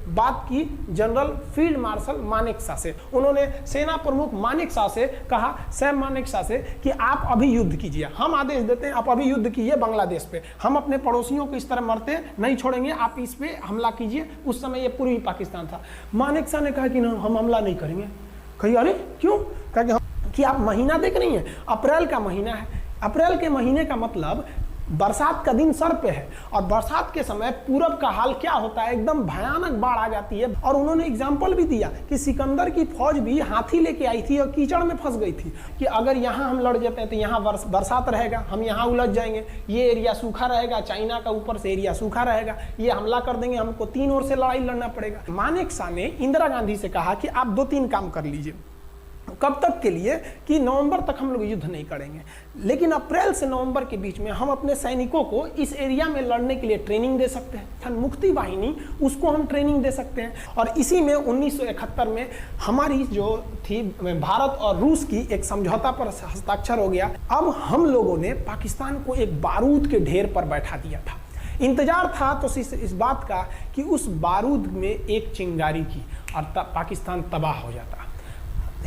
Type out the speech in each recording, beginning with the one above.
बात की general field marshal Manekshaw से। उन्होंने सेना प्रमुख मानेकशॉ से कहा, सैम मानेकशॉ से, कि आप अभी युद्ध कीजिए, हम आदेश देते हैं आप अभी युद्ध कीजिए बांग्लादेश पे, हम अपने पड़ोसियों को इस तरह मरते नहीं छोड़ेंगे, आप इस पे हमला कीजिए। उस समय ये पूर्वी पाकिस्तान था। मानेकशॉ ने कहा कि हम हमला नहीं करेंगे। कही अरे क्यों? कहा कि आप महीना देख रही हैं, अप्रैल का महीना है, अप्रैल के महीने का मतलब बरसात का दिन सर पे है, और बरसात के समय पूरब का हाल क्या होता है, एकदम भयानक बाढ़ आ जाती है। और उन्होंने एग्जाम्पल भी दिया कि सिकंदर की फौज भी हाथी लेके आई थी और कीचड़ में फंस गई थी, कि अगर यहाँ हम लड़ जाते हैं तो यहाँ बरसात रहेगा, हम यहाँ उलझ जाएंगे, ये एरिया सूखा रहेगा, चाइना का ऊपर से एरिया सूखा रहेगा, ये हमला कर देंगे, हमको 3 ओर से लड़ाई लड़ना पड़ेगा। मानेकशॉ ने इंदिरा गांधी से कहा कि आप 2-3 काम कर लीजिए। कब तक के लिए? कि नवंबर तक हम लोग युद्ध नहीं करेंगे, लेकिन अप्रैल से नवंबर के बीच में हम अपने सैनिकों को इस एरिया में लड़ने के लिए ट्रेनिंग दे सकते हैं, मुक्ति वाहिनी, उसको हम ट्रेनिंग दे सकते हैं। और इसी में 1971 में हमारी जो थी भारत और रूस की एक समझौता पर हस्ताक्षर हो गया। अब हम लोगों ने पाकिस्तान को एक बारूद के ढेर पर बैठा दिया था। इंतजार था तो इस बात का कि उस बारूद में एक चिंगारी की और पाकिस्तान तबाह हो जाता।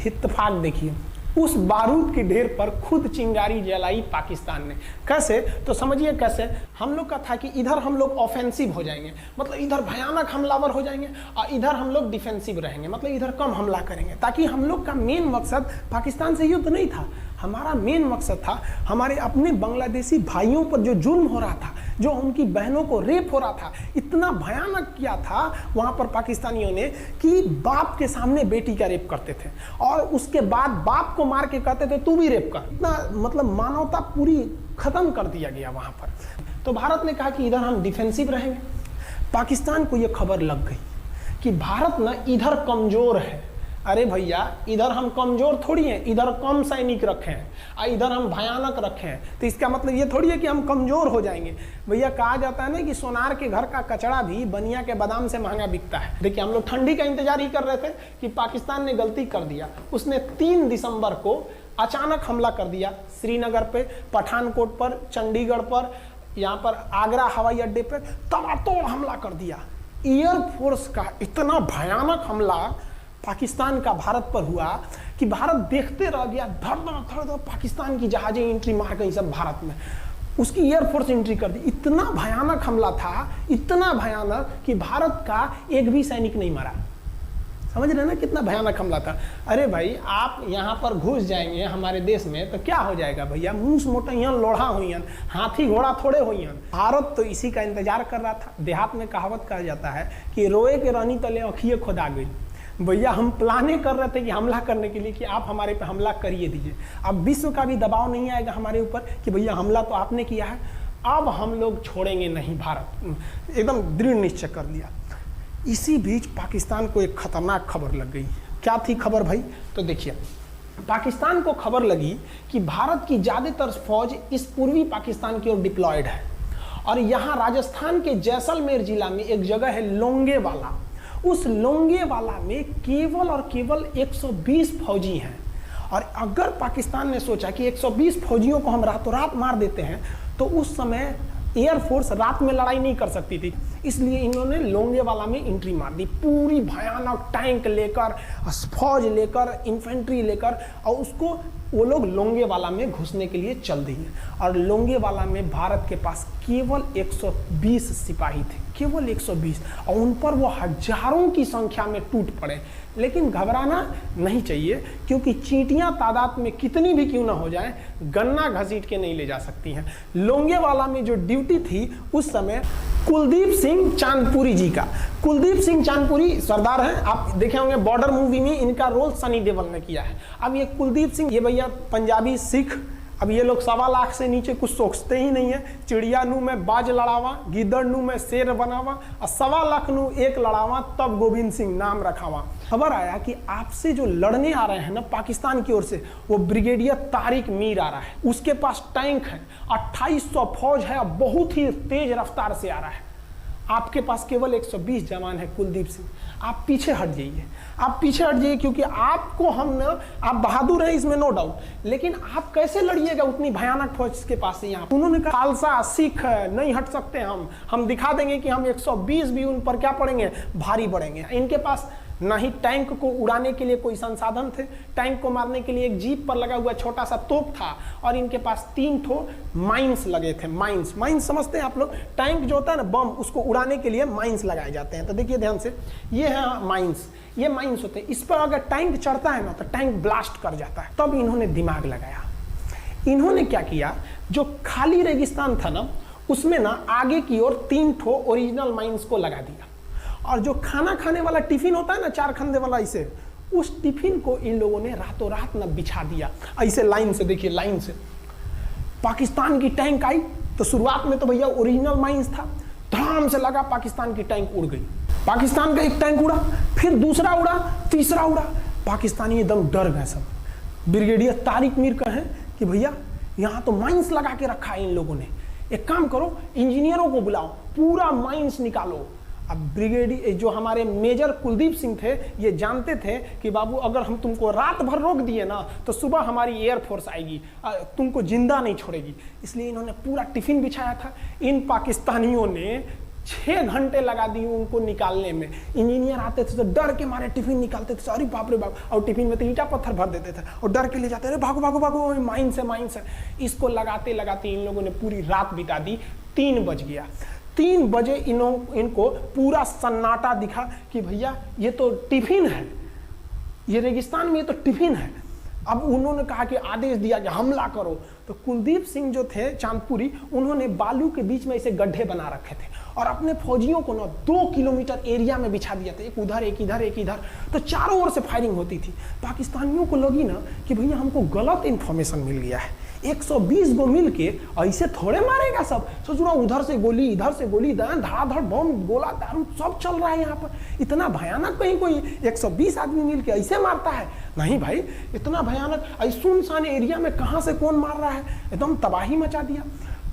इत्तेफाक देखिए, उस बारूद के ढेर पर खुद चिंगारी जलाई पाकिस्तान ने। कैसे? तो समझिए कैसे। हम लोग का था कि इधर हम लोग ऑफेंसिव हो जाएंगे, मतलब इधर भयानक हमलावर हो जाएंगे, और इधर हम लोग डिफेंसिव रहेंगे, मतलब इधर कम हमला करेंगे, ताकि हम लोग का मेन मकसद पाकिस्तान से युद्ध नहीं था। हमारा मेन मकसद था हमारे अपने बांग्लादेशी भाइयों पर जो जुल्म हो रहा था, जो उनकी बहनों को रेप हो रहा था, इतना भयानक किया था वहां पर पाकिस्तानियों ने कि बाप के सामने बेटी का रेप करते थे, और उसके बाद बाप को मार के कहते थे तू भी रेप कर। इतना मतलब मानवता पूरी खत्म कर दिया गया वहां पर। तो भारत ने कहा कि इधर हम डिफेंसिव रहेंगे। पाकिस्तान को यह खबर लग गई कि भारत ना इधर कमजोर है। अरे भैया, इधर हम कमजोर थोड़ी हैं, इधर कम सैनिक रखे हैं और इधर हम भयानक रखे हैं, तो इसका मतलब ये थोड़ी है कि हम कमजोर हो जाएंगे। भैया कहा जाता है ना कि सोनार के घर का कचड़ा भी बनिया के बादाम से महंगा बिकता है। देखिए, हम लोग ठंडी का इंतजार ही कर रहे थे कि पाकिस्तान ने गलती कर दिया। उसने 3 दिसंबर को अचानक हमला कर दिया श्रीनगर पे, पठानकोट पर, चंडीगढ़ पर, यहाँ पर आगरा हवाई अड्डे पर तबातोड़ हमला कर दिया। एयरफोर्स का इतना भयानक हमला पाकिस्तान का भारत पर हुआ कि भारत देखते रह गया। धड़ पाकिस्तान की जहाजें एंट्री मार गई सब भारत में, उसकी एयरफोर्स एंट्री कर दी। इतना भयानक हमला था, इतना भयानक कि भारत का एक भी सैनिक नहीं मरा। समझ रहे ना कितना भयानक हमला था। अरे भाई, आप यहाँ पर घुस जाएंगे हमारे देश में तो क्या हो जाएगा भैया? मूस मोटैयन, लोढ़ा हुईन, हाथी घोड़ा थोड़े हुईन। भारत तो इसी का इंतजार कर रहा था। देहात में कहावत कहा जाता है कि रोए के रानी तले अखिए खुदा गई। भैया, हम प्लाने कर रहे थे कि हमला करने के लिए कि आप हमारे पे हमला करिए दीजिए। अब विश्व का भी दबाव नहीं आएगा हमारे ऊपर कि भैया हमला तो आपने किया है, अब हम लोग छोड़ेंगे नहीं। भारत एकदम दृढ़ निश्चय कर लिया। इसी बीच पाकिस्तान को एक खतरनाक खबर लग गई। क्या थी खबर भाई? तो देखिए, पाकिस्तान को खबर लगी कि भारत की ज़्यादातर फौज इस पूर्वी पाकिस्तान की ओर डिप्लॉयड है, और यहाँ राजस्थान के जैसलमेर जिला में एक जगह है लोंगेवाला। उस लोंगेवाला में केवल और केवल 120 फौजी हैं, और अगर पाकिस्तान ने सोचा कि 120 फौजियों को हम रातों रात मार देते हैं तो उस समय एयरफोर्स रात में लड़ाई नहीं कर सकती थी, इसलिए इन्होंने लोंगेवाला में एंट्री मार दी। पूरी भयानक टैंक लेकर, फौज लेकर, इन्फेंट्री लेकर, और उसको वो लोग लोंगेवाला में घुसने के लिए चल दिए। और लोंगेवाला में भारत के पास केवल 120 सिपाही थे, केवल 120, और उन पर वो हजारों की संख्या में टूट पड़े। लेकिन घबराना नहीं चाहिए, क्योंकि चींटियां तादाद में कितनी भी क्यों ना हो जाए, गन्ना घसीट के नहीं ले जा सकती हैं। लोंगेवाला में जो ड्यूटी थी उस समय कुलदीप सिंह चांदपुरी जी का। कुलदीप सिंह चांदपुरी सरदार हैं, आप देखे होंगे बॉर्डर मूवी में इनका रोल सनी देओल ने किया है। अब ये कुलदीप सिंह, ये भैया पंजाबी सिख, अब ये लोग 1.25 लाख से नीचे कुछ सोचते ही नहीं है। चिड़िया नू में बाज लड़ावा, गिद्दड़ नू में शेर बनावा, और 1.25 लाख नू एक लड़ावा, तब गोविंद सिंह नाम रखावा। खबर आया कि आपसे जो लड़ने आ रहे हैं ना पाकिस्तान की ओर से, वो ब्रिगेडियर तारिक मीर आ रहा है। उसके पास टैंक है, 2800 फौज है, बहुत ही तेज रफ्तार से आ रहा है। आपके पास केवल 120 जवान है कुलदीप सिंह, आप पीछे हट जाइए, आप पीछे हट जाइए, क्योंकि आपको हम ना, आप बहादुर हैं इसमें नो डाउट, लेकिन आप कैसे लड़िएगा उतनी भयानक फौज के पास से यहाँ। उन्होंने कहा खालसा सिख नहीं हट सकते, हम दिखा देंगे कि हम 120 भी उन पर क्या पड़ेंगे, भारी पड़ेंगे। इनके पास ना ही टैंक को उड़ाने के लिए कोई संसाधन थे, टैंक को मारने के लिए एक जीप पर लगा हुआ छोटा सा तोप था, और इनके पास 3 ठो माइंस लगे थे। माइंस समझते हैं आप लोग, टैंक जो होता है ना बम, उसको उड़ाने के लिए माइंस लगाए जाते हैं। तो देखिए ध्यान से, ये है माइंस, ये माइंस होते हैं, इस पर अगर टैंक चढ़ता है ना तो टैंक ब्लास्ट कर जाता है। तब इन्होंने दिमाग लगाया, इन्होंने क्या किया, जो खाली रेगिस्तान था ना उसमें ना आगे की ओर 3 ठो ओरिजिनल माइंस को लगा दिया, और जो खाना खाने वाला टिफिन होता है ना 4 खंदे वाला, इसे उस टिफिन को इन लोगों ने रातों रात ना बिछा दिया ऐसे लाइन से। देखिए लाइन से पाकिस्तान की टैंक आई तो शुरुआत में तो भैया ओरिजिनल माइंस था, धड़ाम से लगा, पाकिस्तान की टैंक उड़ गई। पाकिस्तान का एक टैंक उड़ा, फिर दूसरा उड़ा, तीसरा उड़ा, पाकिस्तानी एकदम डर गए सब। ब्रिगेडियर तारिक मीर कहें कि भैया यहाँ तो माइंस लगा के रखा है इन लोगों ने, एक काम करो इंजीनियरों को बुलाओ, पूरा माइंस निकालो। अब ब्रिगेडियर जो हमारे मेजर कुलदीप सिंह थे, ये जानते थे कि बाबू अगर हम तुमको रात भर रोक दिए ना तो सुबह हमारी एयरफोर्स आएगी, तुमको जिंदा नहीं छोड़ेगी। इसलिए इन्होंने पूरा टिफिन बिछाया था। इन पाकिस्तानियों ने 6 घंटे लगा दिए उनको निकालने में। इंजीनियर आते थे तो डर के मारे टिफिन निकालते थे, अरे बाप रे बाप, और टिफिन में तो ईंटा पत्थर भर देते थे और डर के ले जाते, अरे भागो भागो भागो, माइंस है। इसको लगाते लगाते इन लोगों ने पूरी रात बिता दी। 3 बज गया, 3 बजे इनको पूरा सन्नाटा दिखा कि भैया ये तो टिफिन है, ये रेगिस्तान में ये तो टिफिन है। अब उन्होंने कहा कि आदेश दिया कि हमला करो। तो कुलदीप सिंह जो थे चांदपुरी, उन्होंने बालू के बीच में ऐसे गड्ढे बना रखे थे और अपने फौजियों को ना 2 किलोमीटर एरिया में बिछा दिया था, एक उधर एक इधर एक इधर। तो चारों ओर से फायरिंग होती थी। पाकिस्तानियों को लगी ना कि भैया हमको गलत इंफॉर्मेशन मिल गया है, 120 को मिल के ऐसे थोड़े मारेगा सब। सोच रहा उधर से गोली इधर से गोली, धड़ाधड़ बम गोला दारू सब चल रहा है यहाँ पर, इतना भयानक कहीं कोई 120 आदमी मिल के ऐसे मारता है? नहीं भाई, इतना भयानक सुनसान एरिया में कहाँ से कौन मार रहा है, एकदम तबाही मचा दिया।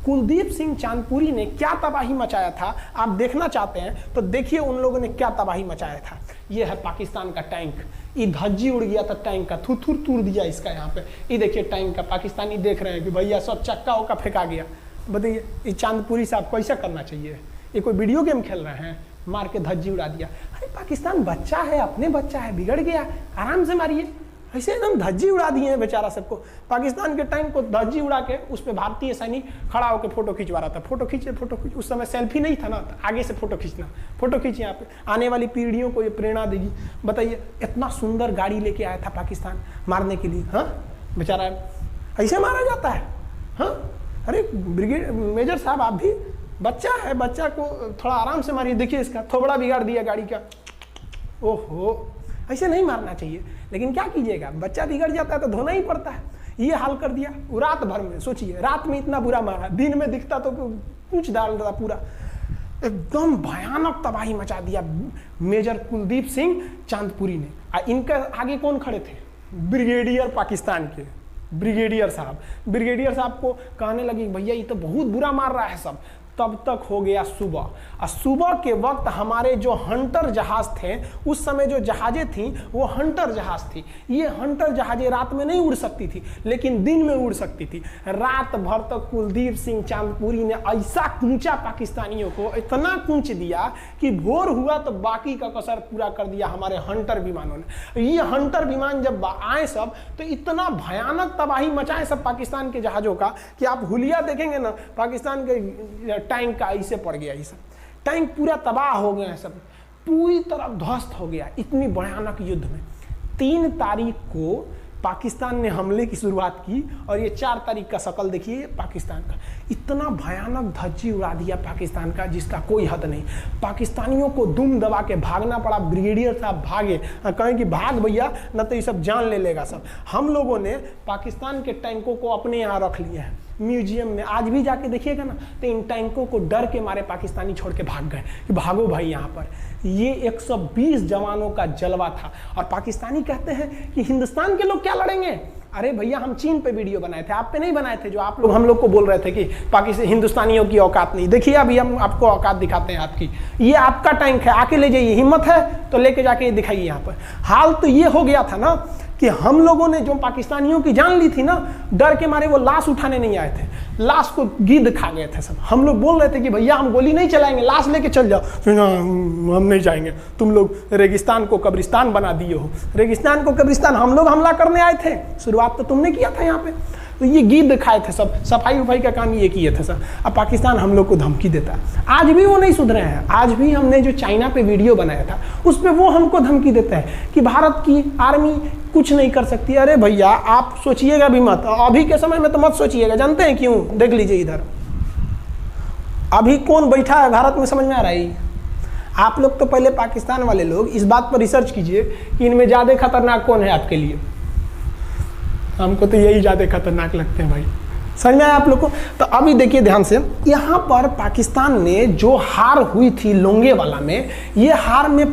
कुलदीप सिंह चांदपुरी ने क्या तबाही मचाया था आप देखना चाहते हैं तो देखिए उन लोगों ने क्या तबाही मचाया था। ये है पाकिस्तान का टैंक, ये धज्जी उड़ गया था टैंक का, थुथुर तोड़ दिया इसका यहाँ पे। ये देखिए टैंक का, पाकिस्तानी देख रहे हैं कि भैया सब चक्का उक्का फेंका गया। बताइए ये चांदपुरी साहब कैसा करना चाहिए? ये कोई वीडियो गेम खेल रहे हैं, मार के धज्जी उड़ा दिया। अरे पाकिस्तान बच्चा है, अपने बच्चा है, बिगड़ गया, आराम से मारिए। ऐसे एकदम धज्जी उड़ा दिए हैं बेचारा सबको। पाकिस्तान के टैंक को धज्जी उड़ा के उस पर भारतीय सैनिक खड़ा होकर फोटो खिंचवा रहा था। फोटो खींच, उस समय सेल्फी नहीं था ना, तो आगे से फोटो खींचना, फोटो खींचिए। यहाँ पे आने वाली पीढ़ियों को ये प्रेरणा देगी। बताइए इतना सुंदर गाड़ी लेके आया था पाकिस्तान मारने के लिए, हाँ बेचारा ऐसे मारा जाता है? हाँ अरे ब्रिगेड मेजर साहब आप भी, बच्चा है, बच्चा को थोड़ा आराम से मारिए। देखिए इसका थोबड़ा बिगाड़ दिया गाड़ी का। ओहो, ऐसे नहीं मारना चाहिए, लेकिन क्या कीजिएगा, बच्चा बिगड़ जाता है तो धोना ही पड़ता है। ये हाल कर दिया रात भर में। सोचिए रात में इतना बुरा मारा, दिन में दिखता तो पूछ डाल रहा पूरा। एकदम भयानक तबाही मचा दिया मेजर कुलदीप सिंह चांदपुरी ने। इनके आगे कौन खड़े थे? ब्रिगेडियर पाकिस्तान के ब्रिगेडियर साहब। ब्रिगेडियर साहब को कहने लगी भैया ये तो बहुत बुरा मार रहा है सब। तब तक हो गया सुबह, और सुबह के वक्त हमारे जो हंटर जहाज थे, उस समय जो जहाजें थी वो हंटर जहाज थी। ये हंटर जहाजें रात में नहीं उड़ सकती थी, लेकिन दिन में उड़ सकती थी। रात भर तक कुलदीप सिंह चांदपुरी ने ऐसा कूचा पाकिस्तानियों को, इतना कूच दिया कि भोर हुआ तो बाकी का कसर पूरा कर दिया हमारे हंटर विमानों ने। ये हंटर विमान जब आए सब तो इतना भयानक तबाही मचाए सब पाकिस्तान के जहाजों का कि आप हुलिया देखेंगे ना, पाकिस्तान के टैंक का ऐसे पड़ गया। ये सब टैंक पूरा तबाह हो गया, सब पूरी तरह ध्वस्त हो गया इतनी भयानक युद्ध में। 3 तारीख को पाकिस्तान ने हमले की शुरुआत की और ये 4 तारीख का शकल देखिए पाकिस्तान का। इतना भयानक धज्जी उड़ा दिया पाकिस्तान का जिसका कोई हद नहीं। पाकिस्तानियों को दुम दबा के भागना पड़ा। ब्रिगेडियर साहब भागे, कहें कि भाग भैया न तो ये सब जान ले लेगा सब। हम लोगों ने पाकिस्तान के टैंकों को अपने यहाँ रख लिया है म्यूजियम में। आज भी जाके देखिएगा ना तो इन टैंकों को डर के मारे पाकिस्तानी छोड़ के भाग गए कि भागो भाई यहाँ पर। ये 120 जवानों का जलवा था। और पाकिस्तानी कहते हैं कि हिंदुस्तान के लोग क्या लड़ेंगे, अरे भैया हम चीन पे वीडियो बनाए थे, आप पे नहीं बनाए थे, जो आप लोग हम लोग को बोल रहे थे कि पाकिस्तान हिंदुस्तानियों की औकात नहीं। देखिए अभी हम आपको औकात दिखाते हैं आपकी, ये आपका टैंक है, आके ले जाइए, हिम्मत है तो लेके जाके ये दिखाइए यहाँ पर। हाल तो ये हो गया था ना कि हम लोगों ने जो पाकिस्तानियों की जान ली थी ना, डर के मारे वो लाश उठाने नहीं आए थे, लाश को गिद्ध खा गए थे सब। हम लोग बोल रहे थे कि भैया हम गोली नहीं चलाएंगे, लाश लेके चल जाओ, हम नहीं जाएंगे, तुम लोग रेगिस्तान को कब्रिस्तान बना दिए हो। रेगिस्तान को कब्रिस्तान हम लोग हमला करने आए थे, शुरुआत तो तुमने किया था यहाँ पे। तो ये गिद्ध खाए थे सब, सफाई उफाई का काम ये किए थे सब। अब पाकिस्तान हम लोग को धमकी देता है, आज भी वो नहीं सुधरे हैं। आज भी हमने जो चाइना पे वीडियो बनाया था उस पर वो हमको धमकी देता है कि भारत की आर्मी कुछ नहीं कर सकती। अरे भैया आप सोचिएगा भी मत, अभी के समय में तो मत सोचिएगा। जानते हैं क्यों? देख लीजिए इधर अभी कौन बैठा है भारत में, समझ में आ रहा है? आप लोग तो पहले पाकिस्तान वाले लोग इस बात पर रिसर्च कीजिए कि इनमें ज़्यादा खतरनाक कौन है आपके लिए। हमको तो यही ज़्यादा खतरनाक लगते हैं भाई, समझ में आया आप लोग को? तो अभी देखिए ध्यान से, यहाँ पर पाकिस्तान ने जो हार हुई थी लोंगेवाला में, ये हार में